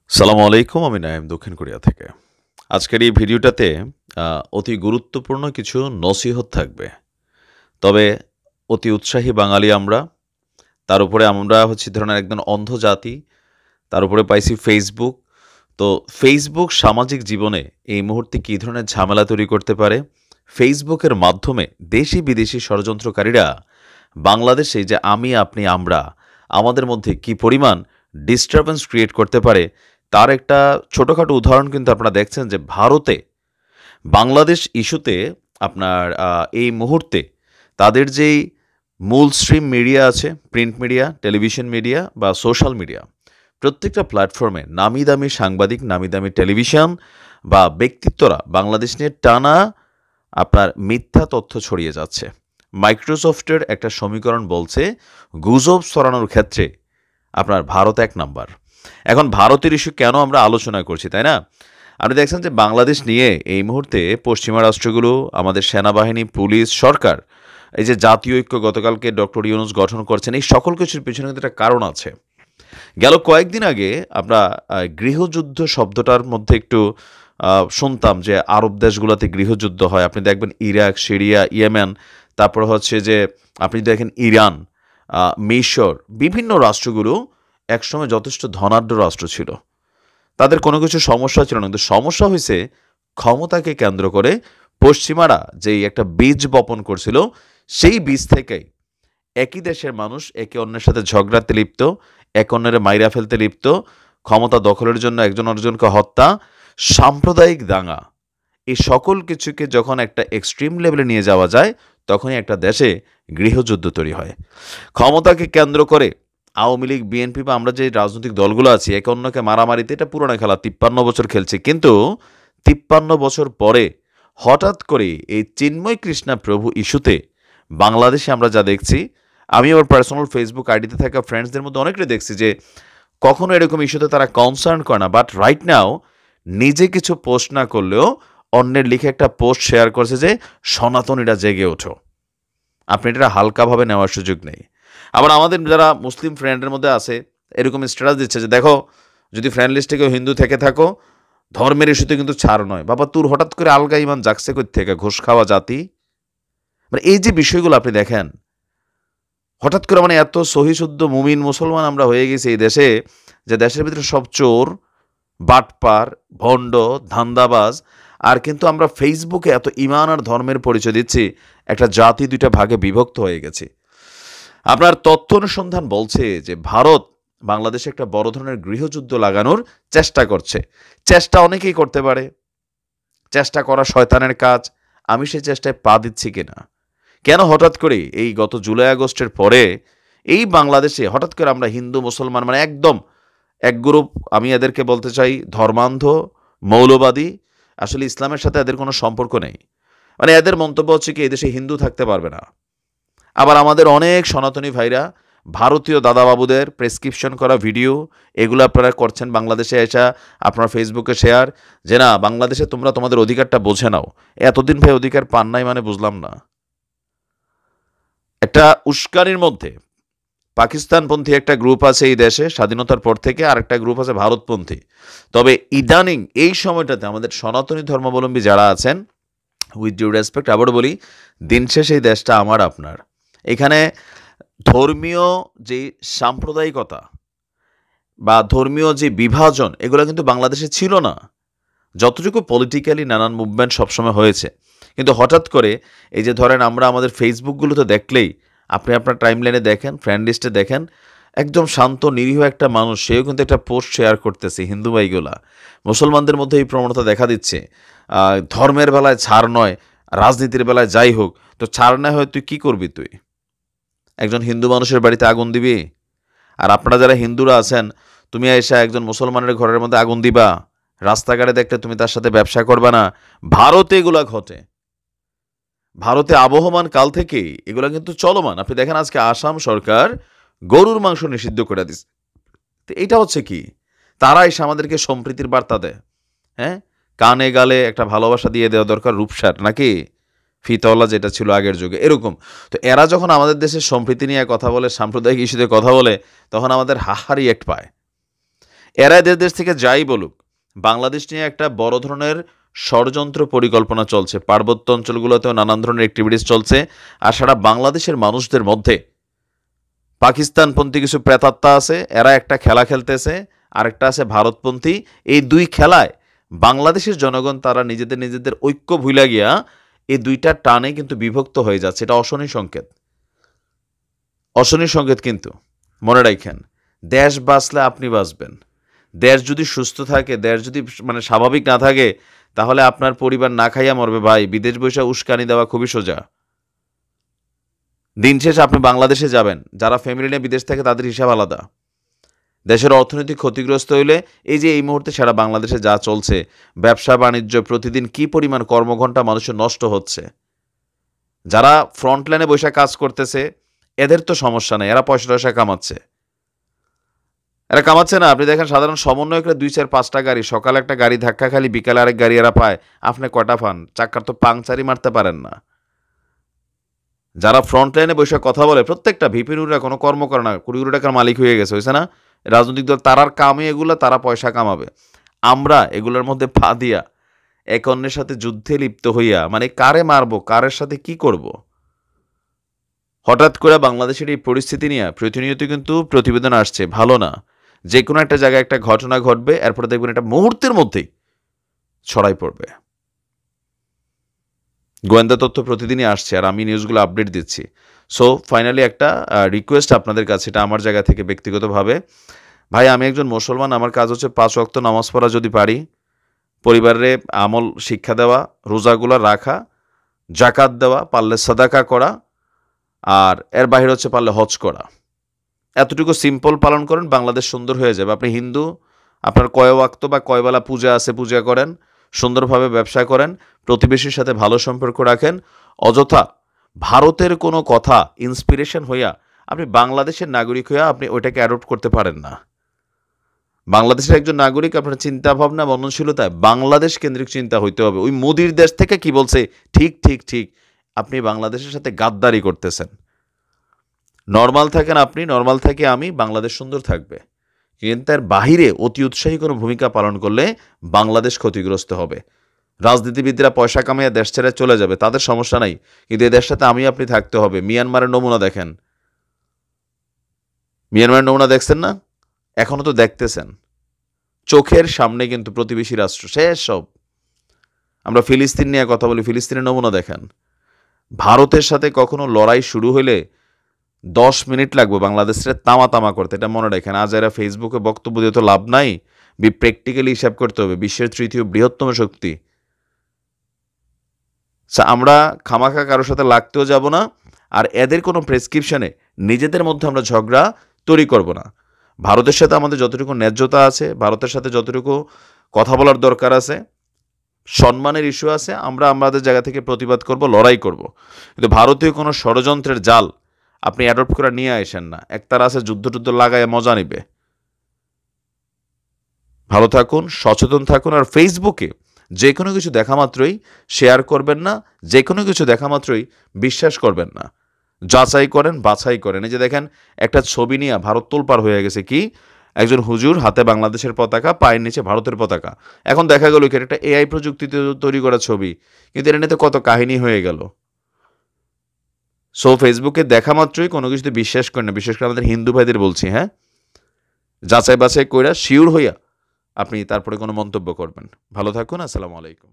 সালামু আলাইকুম, আমি নাইম দক্ষিণ কোরিয়া থেকে। আজকের এই ভিডিওটাতে অতি গুরুত্বপূর্ণ কিছু নসিহত থাকবে। তবে অতি উৎসাহী বাঙালি আমরা। তার উপরে আমরা হচ্ছি ধরনের একদম অন্ধ জাতি। তার উপরে পাইছি ফেসবুক। তো ফেসবুক সামাজিক জীবনে এই মুহূর্তে কী ধরনের ঝামেলা তৈরি করতে পারে? ফেসবুকের মাধ্যমে দেশি বিদেশি ষড়যন্ত্রকারীরা বাংলাদেশে যে আমি, আপনি, আমরা আমাদের মধ্যে কী পরিমাণ ডিস্টারবেন্স ক্রিয়েট করতে পারে তার একটা ছোটখাটো উদাহরণ কিন্তু আপনারা দেখছেন যে ভারতে বাংলাদেশ ইস্যুতে আপনার এই মুহূর্তে তাদের যেই মূল স্ট্রিম মিডিয়া আছে, প্রিন্ট মিডিয়া, টেলিভিশন মিডিয়া বা সোশ্যাল মিডিয়া, প্রত্যেকটা প্ল্যাটফর্মে নামি দামি সাংবাদিক, নামি দামি টেলিভিশন বা ব্যক্তিত্বরা বাংলাদেশ নিয়ে টানা আপনার মিথ্যা তথ্য ছড়িয়ে যাচ্ছে। মাইক্রোসফটের একটা সমীকরণ বলছে গুজব ছড়ানোর ক্ষেত্রে আপনার ভারত ১ নাম্বার। এখন ভারতের ইস্যু কেন আমরা আলোচনা করছি, তাই না? আপনি দেখছেন যে বাংলাদেশ নিয়ে এই মুহূর্তে পশ্চিমা রাষ্ট্রগুলো, আমাদের সেনাবাহিনী, পুলিশ, সরকার, এই যে জাতীয় ঐক্য গতকালকে ডক্টর ইউনূস গঠন করছেন, এই সকল কিছুর পেছনে কিন্তু একটা কারণ আছে। গেল কয়েকদিন আগে আমরা গৃহযুদ্ধ শব্দটার মধ্যে একটু শুনতাম যে আরব দেশগুলোতে গৃহযুদ্ধ হয়। আপনি দেখবেন ইরাক, সিরিয়া, ইয়েমেন, তারপর হচ্ছে যে আপনি দেখেন ইরান, মিশর, বিভিন্ন রাষ্ট্রগুলো একসময় যথেষ্ট ধনাঢ্য রাষ্ট্র ছিল। তাদের কোনো কিছু সমস্যা ছিল না, কিন্তু সমস্যা হয়েছে ক্ষমতাকে কেন্দ্র করে পশ্চিমারা যেই একটা বীজ বপন করছিল, সেই বীজ থেকেই একই দেশের মানুষ একে অন্যের সাথে ঝগড়াতে লিপ্ত, এক অন্যের মাইরা ফেলতে লিপ্ত, ক্ষমতা দখলের জন্য একজন অর্জনকে হত্যা, সাম্প্রদায়িক দাঙ্গা, এই সকল কিছুকে যখন একটা এক্সট্রিম লেভেলে নিয়ে যাওয়া যায় তখনই একটা দেশে গৃহযুদ্ধ তৈরি হয়। ক্ষমতাকে কেন্দ্র করে আওয়ামী লীগ, বিএনপি বা আমরা যে রাজনৈতিক দলগুলো আছি একে অন্যকে মারামারিতে, এটা পুরনো খেলা, ৫৩ বছর খেলছে। কিন্তু ৫৩ বছর পরে হঠাৎ করে এই চিন্ময় কৃষ্ণা প্রভু ইস্যুতে বাংলাদেশে আমরা যা দেখছি, আমি আমার পার্সোনাল ফেসবুক আইডিতে থাকা ফ্রেন্ডসদের মধ্যে অনেকটাই দেখছি যে কখনো এরকম ইস্যুতে তারা কনসার্ন করে না, বাট রাইট নাও নিজে কিছু পোস্ট না করলেও অন্যের লিখে একটা পোস্ট শেয়ার করছে যে সনাতনীরা জেগে ওঠো। আপনি এটা হালকাভাবে নেওয়ার সুযোগ নেই। আবার আমাদের যারা মুসলিম ফ্রেন্ডের মধ্যে আছে এরকম স্ট্যাটাস দিচ্ছে যে দেখো, যদি ফ্রেন্ড লিস্টে কেউ হিন্দু থেকে থাকো, ধর্মের ইস্যুতে কিন্তু ছাড় নয়। বাবা, তোর হঠাৎ করে আলগা ইমান জাগছে কই থেকে? ঘুষ খাওয়া জাতি। মানে এই যে বিষয়গুলো আপনি দেখেন, হঠাৎ করে মানে এত সহিশুদ্ধ মুমিন মুসলমান আমরা হয়ে গেছি এই দেশে, যে দেশের ভিতরে সব চোর, বাটপার, ভণ্ড, ধান্দাবাজ। আর কিন্তু আমরা ফেসবুকে এত ইমান আর ধর্মের পরিচয় দিচ্ছি, একটা জাতি দুইটা ভাগে বিভক্ত হয়ে গেছে। আপনার তথ্য অনুসন্ধান বলছে যে ভারত বাংলাদেশে একটা বড় ধরনের গৃহযুদ্ধ লাগানোর চেষ্টা করছে। চেষ্টা অনেকেই করতে পারে, চেষ্টা করা শয়তানের কাজ। আমি সেই চেষ্টায় পা দিচ্ছি কিনা, কেন হঠাৎ করে এই গত জুলাই আগস্টের পরে এই বাংলাদেশে হঠাৎ করে আমরা হিন্দু মুসলমান মানে একদম এক গ্রুপ, আমি এদেরকে বলতে চাই ধর্মান্ধ, মৌলবাদী। আসলে ইসলামের সাথে এদের কোনো সম্পর্ক নেই। মানে এদের মন্তব্য হচ্ছে কি এই দেশে হিন্দু থাকতে পারবে না। আবার আমাদের অনেক সনাতনী ভাইরা ভারতীয় দাদাবাবুদের প্রেসক্রিপশন করা ভিডিও এগুলো আপনারা করছেন বাংলাদেশে এসে আপনার ফেসবুকে শেয়ার, যে না বাংলাদেশে তোমরা তোমাদের অধিকারটা বুঝে নাও। এতদিন ভাই অধিকার পান নাই মানে বুঝলাম না। একটা উস্কানির মধ্যে পাকিস্তানপন্থী একটা গ্রুপ আছে এই দেশে স্বাধীনতার পর থেকে, আর একটা গ্রুপ আছে ভারতপন্থী। তবে ইদানিং এই সময়টাতে আমাদের সনাতনী ধর্মাবলম্বী যারা আছেন, উইথ ডিউ রেসপেক্ট আবারও বলি, দিন শেষে এই দেশটা আমার আপনার। এখানে ধর্মীয় যে সাম্প্রদায়িকতা বা ধর্মীয় যে বিভাজন এগুলো কিন্তু বাংলাদেশে ছিল না। যতটুকু পলিটিক্যালি নানান মুভমেন্ট সবসময় হয়েছে, কিন্তু হঠাৎ করে এই যে ধরেন আমরা আমাদের ফেসবুকগুলোতে দেখলেই, আপনি আপনার টাইমলাইনে দেখেন, ফ্রেন্ড লিস্টে দেখেন, একদম শান্ত নিরীহ একটা মানুষ সেও কিন্তু একটা পোস্ট শেয়ার করতেছে। হিন্দু ভাইগুলা, মুসলমানদের মধ্যে এই প্রবণতা দেখা দিচ্ছে। ধর্মের বেলায় ছাড় নয়, রাজনীতির বেলায় যাই হোক, তো ছাড় না হয় তুই কী করবি? তুই একজন হিন্দু মানুষের বাড়িতে আগুন দিবি? আর আপনারা যারা হিন্দুরা আছেন, তুমি এসে একজন মুসলমানের ঘরের মধ্যে আগুন দিবা? রাস্তাঘাটে দেখলে তুমি তার সাথে ব্যবসা করবা না? ভারতে এগুলা ঘটে। ভারতে আবহমান কাল থেকেই এগুলা কিন্তু চলমান। আপনি দেখেন আজকে আসাম সরকার গরুর মাংস নিষিদ্ধ করে দিচ্ছে। তো এটা হচ্ছে কি? তারা এসে আমাদেরকে সম্প্রীতির বার্তা দেয়। হ্যাঁ, কানে গালে একটা ভালোবাসা দিয়ে দেওয়া দরকার, রূপসার নাকি ফিতওয়ালা যেটা ছিল আগের যুগে, এরকম। তো এরা যখন আমাদের দেশের সম্প্রীতি নিয়ে কথা বলে, সাম্প্রদায়িক ইস্যুতে কথা বলে, তখন আমাদের হাহা রিয়েক্ট পায়। এরা এদের দেশ থেকে যাই বলুক, বাংলাদেশ নিয়ে একটা বড় ধরনের ষড়যন্ত্র পরিকল্পনা চলছে। পার্বত্য অঞ্চলগুলোতেও নানান ধরনের অ্যাক্টিভিটিস চলছে। আর সারা বাংলাদেশের মানুষদের মধ্যে পাকিস্তানপন্থী কিছু প্রেতাত্মা আছে, এরা একটা খেলা খেলতেছে, আরেকটা আছে ভারতপন্থী। এই দুই খেলায় বাংলাদেশের জনগণ তারা নিজেদের নিজেদের ঐক্য ভুলে গিয়া এই দুইটা টানে কিন্তু বিভক্ত হয়ে যাচ্ছে। এটা অশনি সংকেত, অশনি সংকেত। কিন্তু মনে রাখেন, দেশ বাঁচলে আপনি বাঁচবেন। দেশ যদি সুস্থ থাকে, দেশ যদি স্বাভাবিক না থাকে, তাহলে আপনার পরিবার না খাইয়া মরবে ভাই। বিদেশ বৈশা উস্কানি দেওয়া খুবই সোজা। দিন শেষে আপনি বাংলাদেশে যাবেন, যারা ফ্যামিলি নিয়ে বিদেশ থাকে তাদের হিসাব আলাদা। দেশের অর্থনৈতিক ক্ষতিগ্রস্ত হইলে এই যে এই মুহূর্তে সারা বাংলাদেশে যা চলছে, ব্যবসা বাণিজ্য, প্রতিদিন কি পরিমাণ কর্মঘণ্টা মানুষের নষ্ট হচ্ছে। যারা ফ্রন্ট লাইনে বৈশা কাজ করতেছে এদের তো সমস্যা নেই, এরা পয়সা টয়সা কামাচ্ছে। এরা কামাচ্ছে না, আপনি দেখেন সাধারণ সমন্বয়করা 2-4-5টা গাড়ি, সকালে একটা গাড়ি ধাক্কা খালি, বিকালে আরেক গাড়ি এরা পায়। আপনি কয়টা পান? চাক্কার তো পাংচারি মারতে পারেন না। যারা ফ্রন্ট লাইনে বসে কথা বলে, প্রত্যেকটা ভিপিনুরা কোনো কর্ম করে না, কোটি কোটি টাকার মালিক হয়ে গেছে, হয়েছে না? রাজনৈতিক দল তারার কামে এগুলো, তারা পয়সা কামাবে। আমরা এগুলোর মধ্যে পা দিয়া এক অন্যের সাথে যুদ্ধে লিপ্ত হইয়া কারে মারবো, কারের সাথে কি করব। হঠাৎ করে বাংলাদেশের এই পরিস্থিতি নিয়ে প্রতিনিয়ত কিন্তু প্রতিবেদন আসছে, ভালো না। যে কোনো একটা জায়গায় একটা ঘটনা ঘটবে, এরপরে দেখবেন এটা মুহূর্তের মধ্যেই ছড়াই পড়বে। গোয়েন্দা তথ্য প্রতিদিনই আসছে, আর আমি নিউজগুলো আপডেট দিচ্ছি। সো ফাইনালি একটা রিকোয়েস্ট আপনাদের কাছে, এটা আমার জায়গা থেকে ব্যক্তিগতভাবে। ভাই, আমি একজন মুসলমান, আমার কাজ হচ্ছে 5 ওয়াক্ত নামাজ পড়া যদি পারি, পরিবারে আমল শিক্ষা দেওয়া, রোজাগুলো রাখা, জাকাত দেওয়া, পারলে সাদাকা করা, আর এর বাইরে হচ্ছে পারলে হজ করা। এতটুকু সিম্পল পালন করেন, বাংলাদেশ সুন্দর হয়ে যাবে। আপনি হিন্দু, আপনার কয় ওয়াক্ত বা কয়বেলা পূজা আছে, পূজা করেন, সুন্দরভাবে ব্যবসা করেন, প্রতিবেশীর সাথে ভালো সম্পর্ক রাখেন। অযথা ভারতের কোনো কথা ইন্সপিরেশন হইয়া আপনি বাংলাদেশের নাগরিক হইয়া আপনি ওইটাকে অ্যাডপ্ট করতে পারেন না। বাংলাদেশের একজন নাগরিক, আপনার চিন্তা ভাবনা মননশীলতায় বাংলাদেশ কেন্দ্রিক চিন্তা হইতে হবে। ওই মোদির দেশ থেকে কি বলছে, ঠিক ঠিক ঠিক, আপনি বাংলাদেশের সাথে গাদ্দারি করতেছেন। নর্মাল থাকেন আপনি, নর্মাল থাকে আমি, বাংলাদেশ সুন্দর থাকবে। কিন্তু তার বাহিরে অতি উৎসাহী কোনো ভূমিকা পালন করলে বাংলাদেশ ক্ষতিগ্রস্ত হবে। রাজনীতিবিদরা পয়সা কামিয়ে দেশ ছেড়ে চলে যাবে, তাদের সমস্যা নাই, কিন্তু এই দেশটাতে আমি আপনি থাকতে হবে। মিয়ানমারের নমুনা দেখেন, মিয়ানমারের নমুনা দেখছেন না? এখনও তো দেখতেছেন, চোখের সামনে কিন্তু প্রতিবেশী রাষ্ট্র শেষ সব। আমরা ফিলিস্তিন নিয়ে কথা বলি, ফিলিস্তিনের নমুনা দেখেন। ভারতের সাথে কখনো লড়াই শুরু হইলে 10 মিনিট লাগবে বাংলাদেশের তামা তামা করতে, এটা মনে রাখেন। আজ এরা ফেসবুকে বক্তব্য দিয়ে তো লাভ নাই, প্র্যাকটিক্যালি হিসাব করতে হবে। বিশ্বের 3য় বৃহত্তম শক্তি। আমরা খামাখা কারোর সাথে লাগতেও যাব না, আর এদের কোনো প্রেসক্রিপশনে নিজেদের মধ্যে আমরা ঝগড়া তৈরি করব না। ভারতের সাথে আমাদের যতটুকু ন্যায্যতা আছে, ভারতের সাথে যতটুকু কথা বলার দরকার আছে, সম্মানের ইস্যু আছে, আমরা আমাদের জায়গা থেকে প্রতিবাদ করব, লড়াই করব। কিন্তু ভারতীয় কোনো ষড়যন্ত্রের জাল আপনি অ্যাডপ্ট করে নিয়ে আসেন না। একতারা আছে যুদ্ধ টুদ্ধ লাগায় মজা নিবে। ভালো থাকুন, সচেতন থাকুন, আর ফেসবুকে যে কোনো কিছু দেখা মাত্রই শেয়ার করবেন না, যে কোনো কিছু দেখা মাত্রই বিশ্বাস করবেন না। যাচাই করেন, বাছাই করেন। এই যে দেখেন, একটা ছবি নিয়ে ভারত তোলপাড় হয়ে গেছে। কি? একজন হুজুর, হাতে বাংলাদেশের পতাকা, পায়ের নিচে ভারতের পতাকা। এখন দেখা গেল কি একটা এআই প্রযুক্তিতে তৈরি করা ছবি, কিন্তু এটা নিয়ে কত কাহিনী হয়ে গেল। সো ফেসবুকে দেখা মাত্রই কোনো কিছুতে বিশ্বাস করেন না, বিশেষ করে আমাদের হিন্দু ভাইদের বলছি। হ্যাঁ, যাচাই বাছাই কইরা শিওর হইয়া আপনি তারপরে কোনো মন্তব্য করবেন। ভালো থাকুন, আসসালামু আলাইকুম।